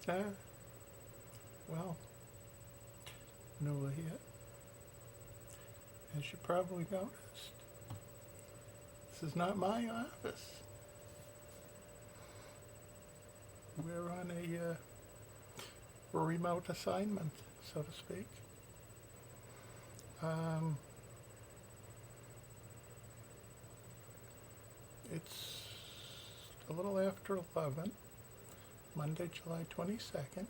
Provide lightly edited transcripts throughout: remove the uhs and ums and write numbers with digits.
Ah, well, Nuala here. As you probably noticed, this is not my office. We're on a remote assignment, so to speak. Um, it's a little after 11, Monday, July 22nd,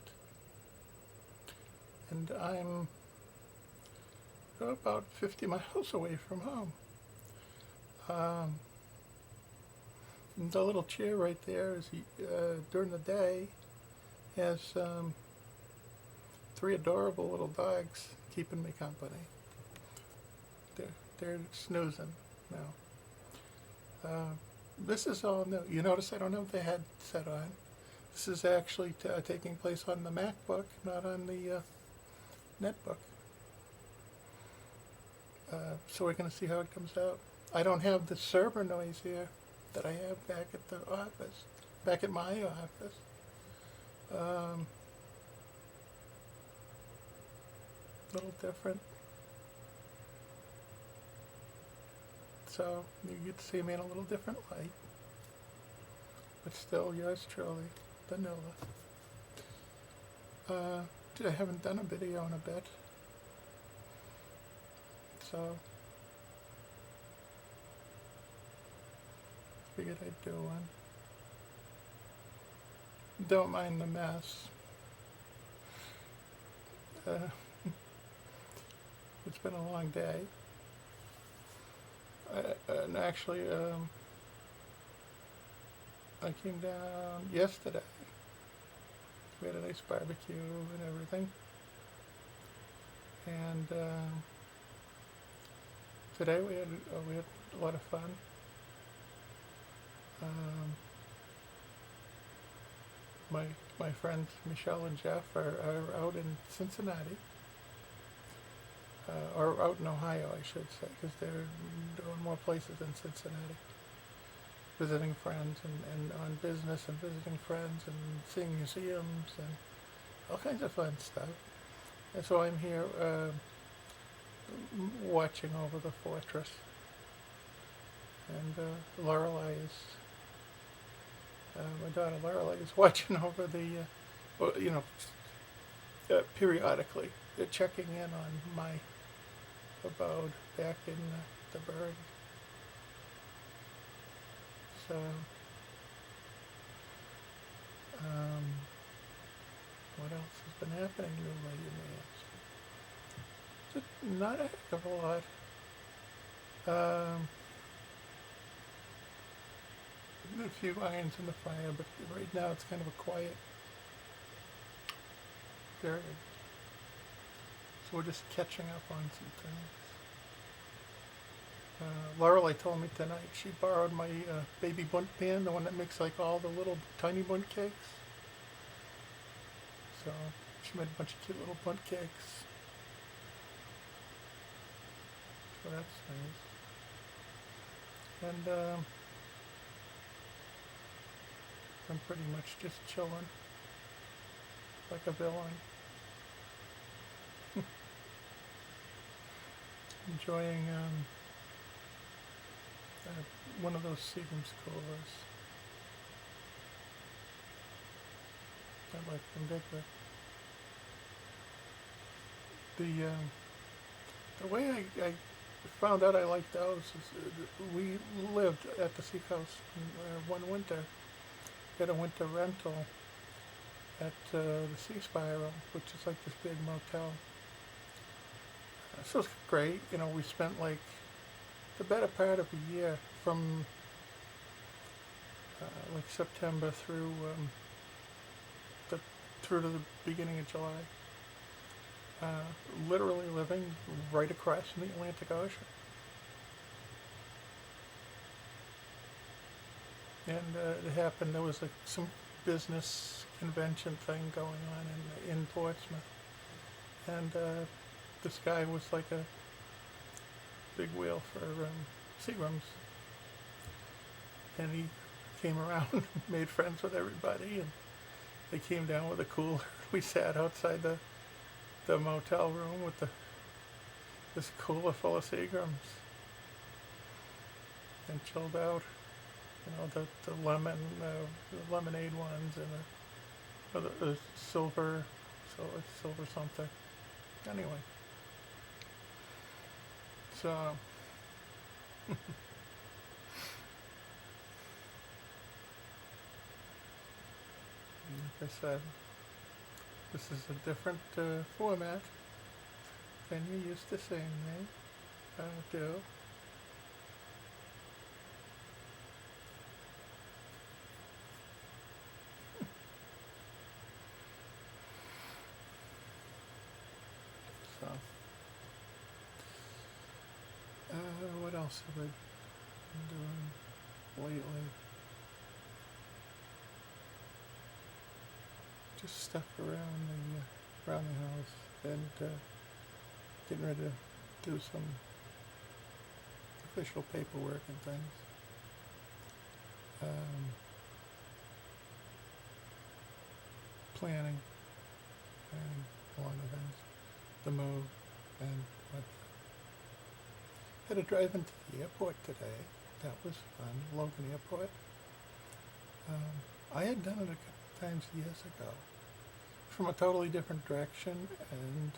and I'm about 50 miles away from home. Um, the little chair right there is during the day has three adorable little dogs keeping me company. They're snoozing now. This is all new. You notice I don't have the headset on. This is actually taking place on the MacBook, not on the netbook. So we're going to see how it comes out. I don't have the server noise here that I have back at the office, back at my office. A little different. So you get to see me in a little different light. But still yours truly, the Nuala. I haven't done a video in a bit. So figured I'd do one. Don't mind the mess. It's been a long day. And actually, I came down yesterday. We had a nice barbecue and everything. And today we had a lot of fun. My friends Michelle and Jeff are out in Cincinnati, or out in Ohio, I should say, because they're doing more places in Cincinnati, visiting friends and on business and visiting friends and seeing museums and all kinds of fun stuff. And so I'm here watching over the fortress, and Lorelei is. My daughter Lorelei is watching over the, periodically, checking in on my abode back in the Burg. So, what else has been happening newly, you may ask? Just not a heck of a lot. A few irons in the fire, but right now it's kind of a quiet period. So we're just catching up on some things. Lorelei told me tonight she borrowed my baby bunt pan, the one that makes like all the little tiny bunt cakes. So she made a bunch of cute little bunt cakes. So that's nice. And I'm pretty much just chilling like a villain. Enjoying one of those Seagram's coolers. I like them bigger. The way I found out I liked those is we lived at the seacoast one winter. We had a winter rental at the Sea Spiral, which is like this big motel. So it was great. We spent like the better part of a year from like September through to the beginning of July. Literally living right across from the Atlantic Ocean. And it happened, there was like some business convention thing going on in Portsmouth. And this guy was like a big wheel for Seagram's. And he came around and made friends with everybody. And They came down with a cooler. We sat outside the motel room with this cooler full of Seagrams and chilled out. You know, the lemonade ones and the silver, silver something. Anyway, so like I said, this is a different format than you used to seeing me do. So, what else have I been doing lately? Just stuff around the house and getting ready to do some official paperwork and things. Planning a lot of things, the move and what. Had to drive into the airport today. That was fun, Logan Airport. I had done it a couple times years ago, from a totally different direction, and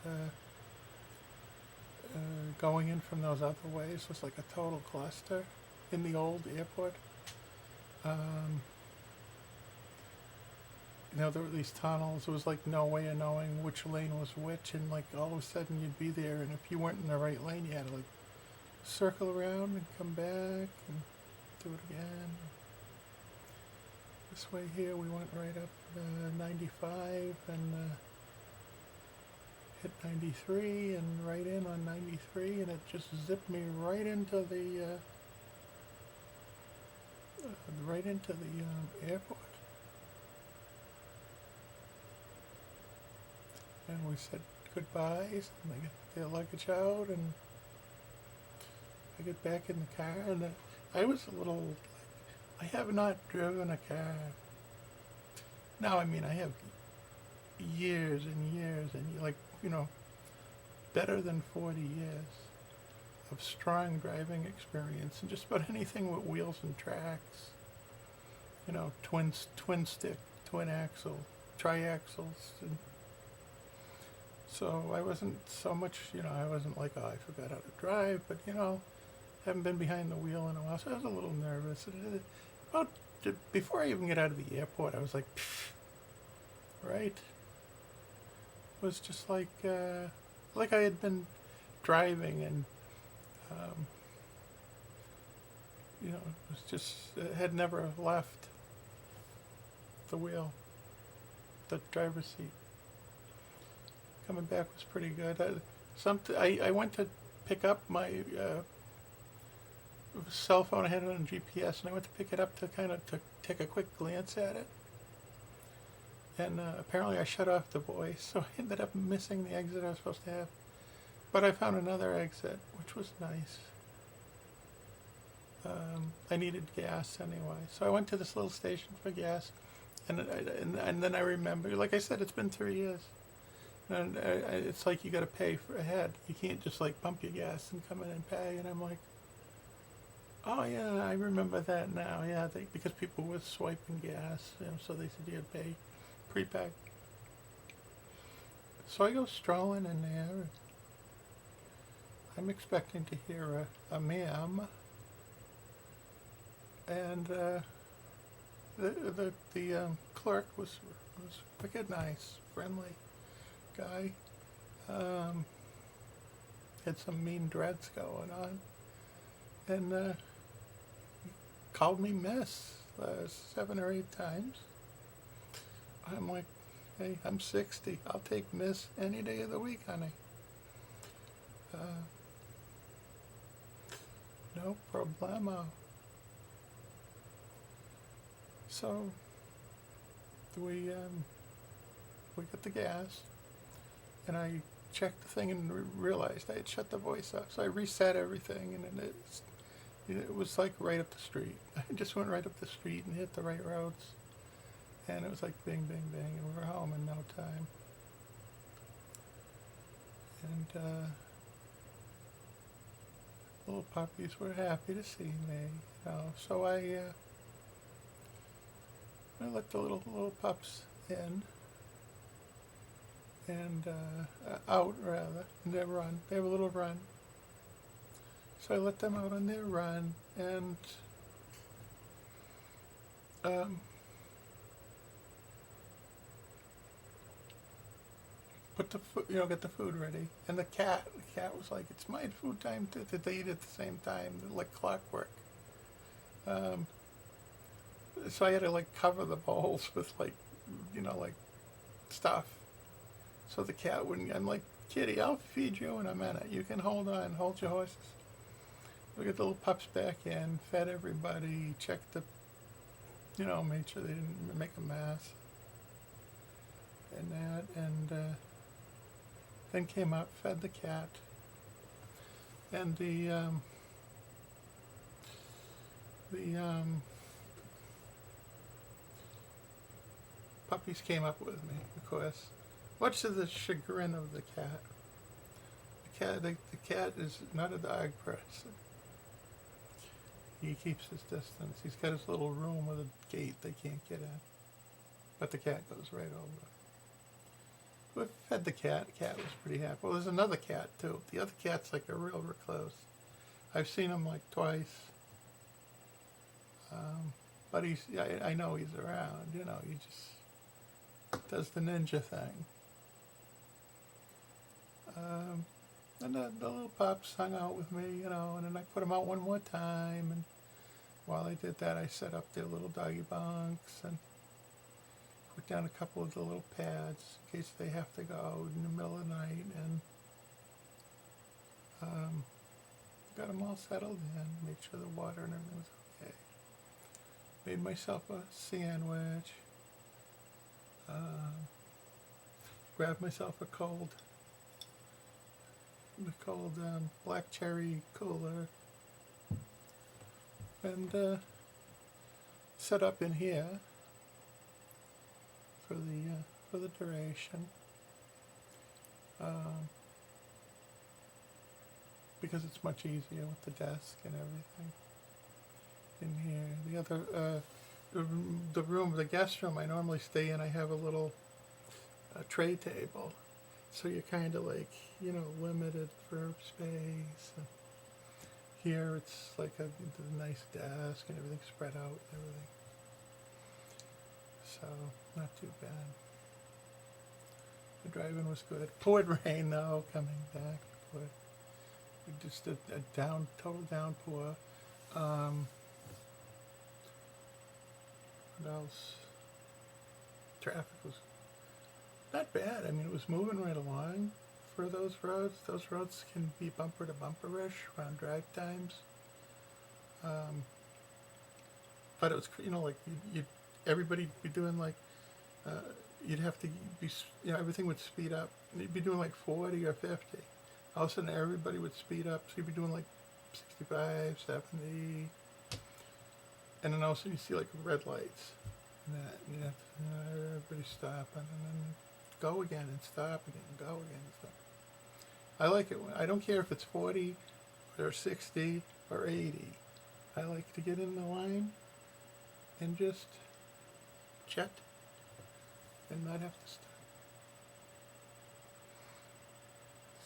going in from those other ways was like a total cluster in the old airport. You know, there were these tunnels. It was like no way of knowing which lane was which, and like all of a sudden you'd be there, and if you weren't in the right lane, you had to like circle around and come back and do it again. This way here, we went right up 95 and hit 93 and right in on 93, and it just zipped me right into the airport. And we said goodbyes, and they got their luggage out, and I get back in the car, and I was a little, I have not driven a car. Now, I mean, I have years and years and, like, you know, better than 40 years of strong driving experience and just about anything with wheels and tracks. You know, twin stick, twin axle, triaxles. And so I wasn't so much, you know, I wasn't like, oh, I forgot how to drive, but, you know, haven't been behind the wheel in a while, so I was a little nervous. Before I even get out of the airport, I was like, pfft, right? It was just like I had been driving, and you know, it was just, it had never left the wheel, the driver's seat. Coming back was pretty good. I went to pick up my cell phone. I had it on GPS, and I went to pick it up to take a quick glance at it. And apparently I shut off the voice, so I ended up missing the exit I was supposed to have. But I found another exit, which was nice. I needed gas anyway, so I went to this little station for gas, and then I remember, like I said, it's been 3 years. And it's like you got to pay for ahead. You can't just like pump your gas and come in and pay. And I'm like, oh yeah, I remember that now. Yeah, because people were swiping gas, you know, so they said you had to pay pre-pack. So I go strolling in there. I'm expecting to hear a ma'am, and the clerk was wicked nice, friendly guy. Had some mean dreads going on, and called me Miss 7 or 8 times. I'm like, hey, I'm 60. I'll take Miss any day of the week, honey. No problemo. So we got the gas, and I checked the thing and realized I had shut the voice off. So I reset everything, and it was like right up the street. I just went right up the street and hit the right roads, and it was like bing, bing, bing, and time. And little puppies were happy to see me, So I let the little pups in and out rather in their run. They have a little run, so I let them out on their run and put the food, get the food ready. And the cat was like, "It's my food time too." They eat at the same time, like clockwork. So I had to like cover the bowls with like stuff, so the cat wouldn't. I'm like, "Kitty, I'll feed you in a minute. You can hold your horses." We got the little pups back in, fed everybody, checked made sure they didn't make a mess, and then came up, fed the cat, and the puppies came up with me, of course, much to the chagrin of the cat. The cat is not a dog person. He keeps his distance. He's got his little room with a gate they can't get in, but the cat goes right over. We fed the cat. The cat was pretty happy. Well, there's another cat too. The other cat's like a real recluse. I've seen him like twice. But I know he's around, he just does the ninja thing. And the little pups hung out with me, and then I put them out one more time, and while I did that, I set up their little doggy bunks and put down a couple of the little pads in case they have to go out in the middle of the night, and got them all settled in, made sure the water and everything was okay. Made myself a sandwich, grabbed myself a cold black cherry cooler, and set up in here for the duration, because it's much easier with the desk and everything in here. The guest room I normally stay in, I have a little tray table, so you're kind of like, limited for space. And here it's like a nice desk and everything spread out and everything. So, not too bad. The drive-in was good. Poured rain though, coming back. Just a total downpour. What else? Traffic was not bad. I mean, it was moving right along for those roads. Those roads can be bumper to bumper-ish around drive times. But it was, like everybody'd be doing like, you'd have to be, everything would speed up. You'd be doing like 40 or 50. All of a sudden, everybody would speed up. So you'd be doing like 65, 70. And then all of a sudden, you see like red lights. And that, everybody stop and then go again and stop again and go again and stop. I like it. I don't care if it's 40 or 60 or 80. I like to get in the line and just jet and not have to stop.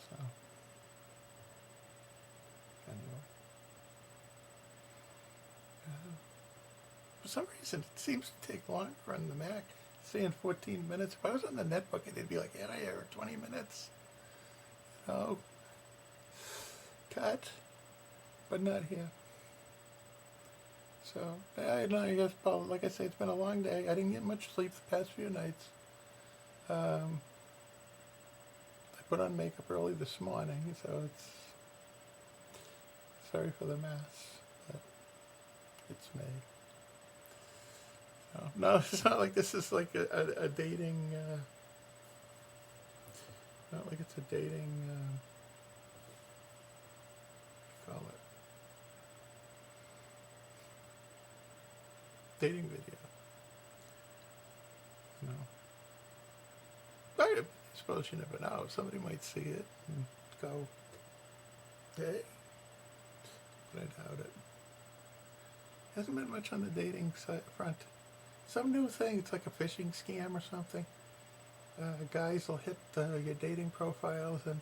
So, anyway. For some reason, it seems to take longer on the Mac. It's saying 14 minutes. If I was on the netbook, it'd be like, I hear 20 minutes. Cut. But not here. So, I guess, like I say, it's been a long day. I didn't get much sleep the past few nights. I put on makeup early this morning, so it's... Sorry for the mess, but it's me. No, it's not like this is like a dating... not like it's a dating... call it? Dating video. I suppose you never know. Somebody might see it and go, hey, but I doubt it. Hasn't been much on the dating site front. Some new thing, it's like a phishing scam or something. Guys will hit your dating profiles and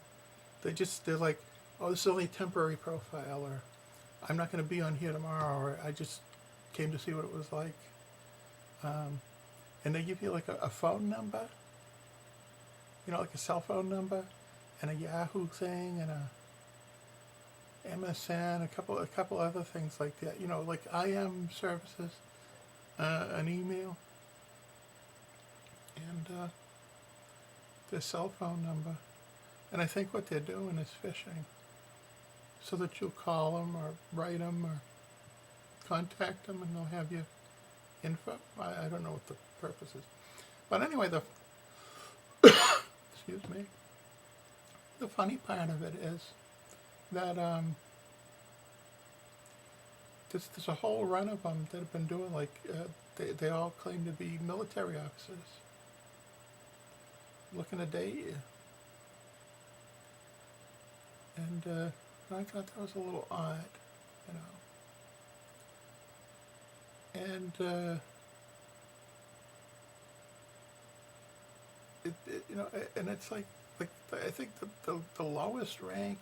they're like, oh, this is only a temporary profile, or I'm not going to be on here tomorrow, or I just came to see what it was like. And they give you like a phone number, like a cell phone number, and a Yahoo thing, and a MSN, a couple other things like that. Like IM services, an email, and their cell phone number. And I think what they're doing is phishing, so that you'll call them or write them or contact them, and they'll have your info. I don't know what the purpose is, but anyway, excuse me. The funny part of it is that there's a whole run of them that have been doing they all claim to be military officers looking to date you, and I thought that was a little odd, and and it's like I think the lowest rank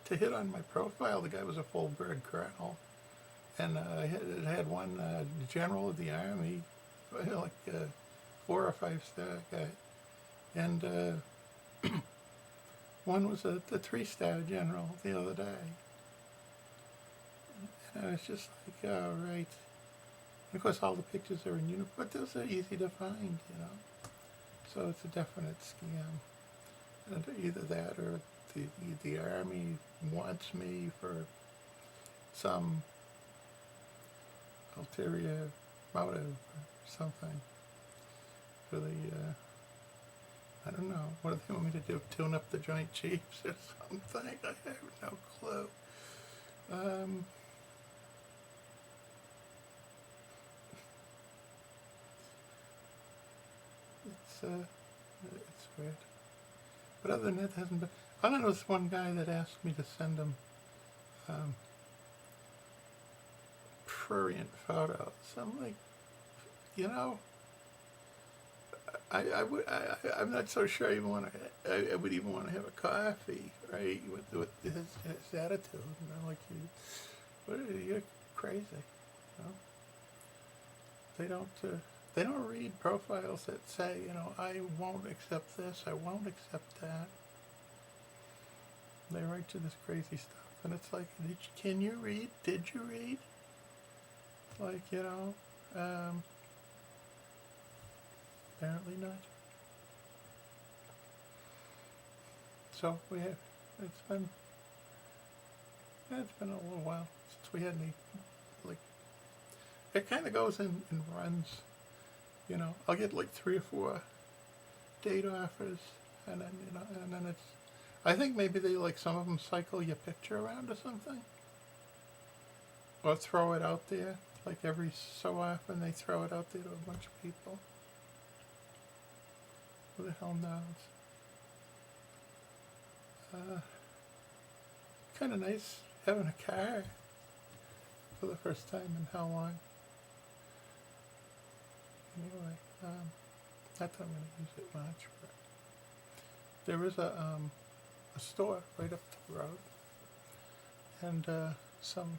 to hit on my profile, the guy was a full bird colonel, and it had one general of the army, like 4 or 5 star guy, and one was a 3-star general the other day, and I was just like, oh, right. And of course, all the pictures are in uniform, but those are easy to find, so it's a definite scam. And either that or the Army wants me for some ulterior motive or something. For I don't know, what do they want me to do? Tune up the Joint Chiefs or something? I have no clue. It's weird. But other than that, hasn't been. I don't know, this one guy that asked me to send him prurient photos. I'm like, I'm not so sure I would even want to have a coffee, right, with his attitude. And I'm like, you're crazy. They don't read profiles that say, I won't accept this, I won't accept that. They write you this crazy stuff, and it's like, can you read? Did you read? Like, apparently not. So it's been a little while since we had any, it kind of goes in runs. I'll get like 3 or 4 date offers, and then it's, I think maybe they some of them cycle your picture around or something, or throw it out there, like every so often they throw it out there to a bunch of people. Who the hell knows? Kind of nice having a car for the first time in how long? Anyway, not that I'm going to use it much, but there is a store right up the road, and some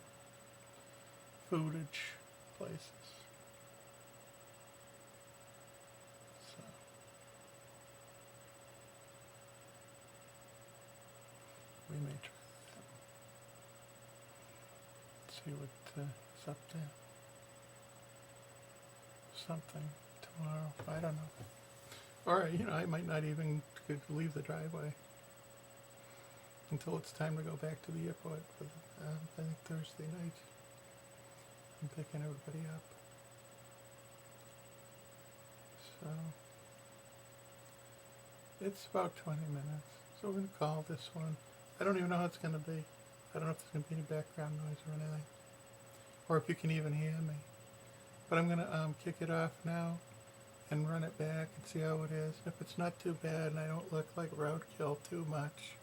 foodage places. So we may try that. See what's up there. Something tomorrow. I don't know. Or, I might not even leave the driveway until it's time to go back to the airport for I think Thursday night. I'm picking everybody up. So it's about 20 minutes. So we're going to call this one. I don't even know how it's going to be. I don't know if there's going to be any background noise or anything, or if you can even hear me. But I'm going to kick it off now, and run it back and see how it is. If it's not too bad and I don't look like roadkill too much,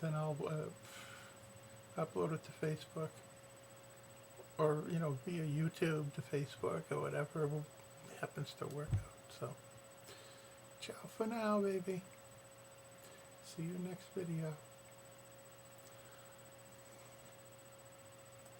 then I'll upload it to Facebook, or via YouTube to Facebook, or whatever happens to work out. So ciao for now, baby. See you next video.